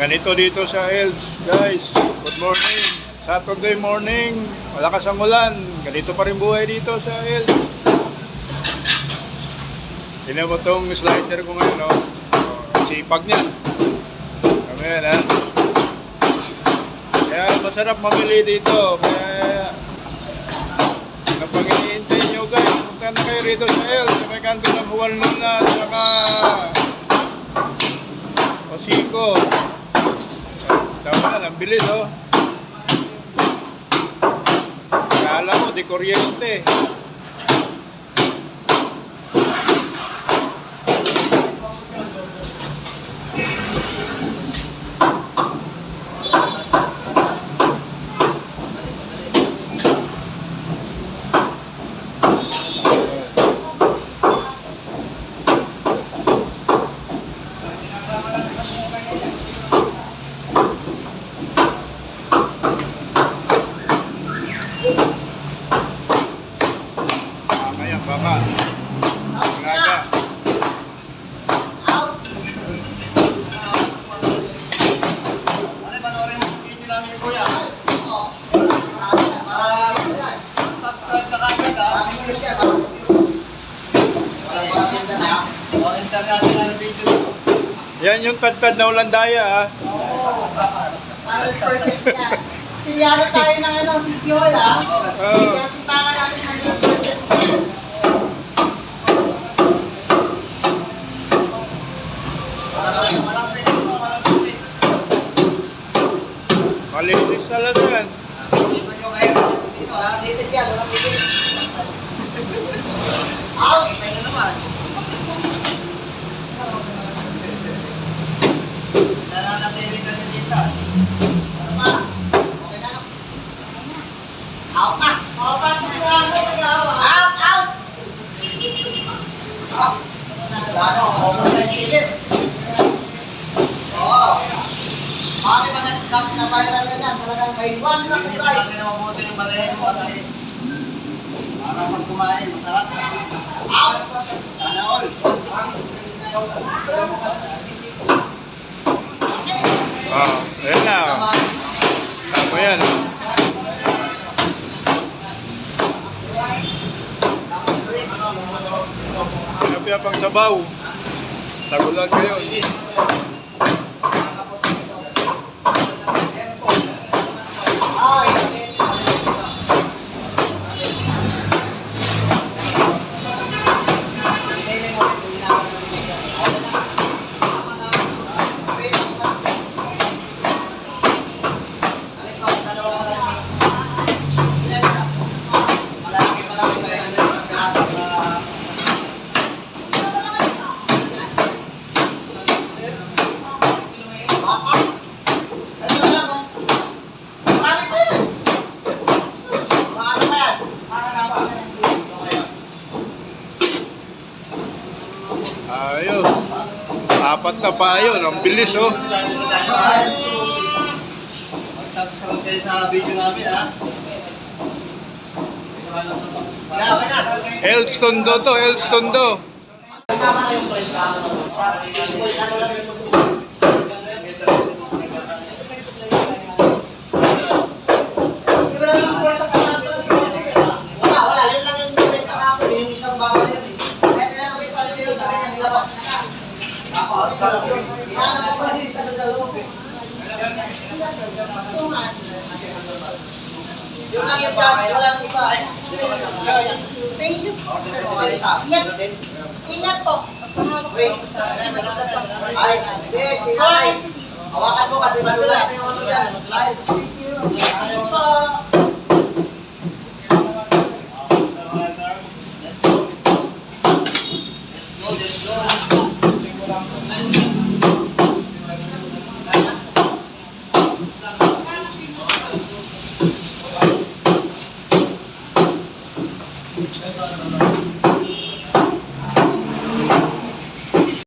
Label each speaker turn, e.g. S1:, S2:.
S1: Ganito dito sa Els, guys. Good morning. Saturday morning. Malakas ang ulan. Ganito pa rin buhay dito sa Els. Tignan mo itong slicer ko ngayon, no? Sipag niya. Kami yan, ha? Kaya masarap mamili dito. Kaya kapag hinihintay nyo, guys, punta na kayo rito sa Els. Sa may kanto ng Huwalnon na at saka Osiko. Tama na, ang bilis, oh. Kala mo, di kuryente. Baka. Graga.
S2: Panoorin mo yung video namin ni Kuya. Subscribe ka kagad, ha? International video.
S1: Yan yung tad-tad na ulandaya, ha?
S3: Oo. 100% yan. Sinyara tayo ng si Kiola. Kaya tipangan natin ng 100%.
S1: Malinis talaga yan.
S2: Dito, ha?
S3: Dito yan, walang pigil. Out!
S2: Tayo na naman. Nananatili ka ni Lisa.
S3: Ano pa? Okay na, no? Out na! Out! Out!
S2: Ano? Open na pigil. Oo.
S3: Bakit ba na-viral na yan? Talagang may one na
S2: Hindi
S3: price.
S2: natin na mabuti yung balayan mo kasi para pag kumain, masarap.
S3: Out!
S2: Sana all.
S1: Ayan na. Tama yan. Pinapya pang sabaw. Tagulan kayo. Ayos. Apat na pa yun. Ang bilis, oh.
S2: Mag-subscribe kayo sa video namin, ha? Wala, okay na.
S1: Els Tondo to, Els Tondo.
S3: Kasama na yung price na ano. Ano lang yung wala. Yun lang yung bibenta ka ako. Yung isang bago na yun. Kaya tinanong pala nila sa kanya nilabas na ka. Ako, ikaw lang yun. Sana mo pa din sa loob eh. Yung lang yung gas, wala nang iba eh. Thank you. Ingat po.
S2: Wait.
S3: Ay, yes, sinanay. Hawakan mo kasi madulas na yung ano dyan. Slides. Ano po?
S2: Let's go. Let's go.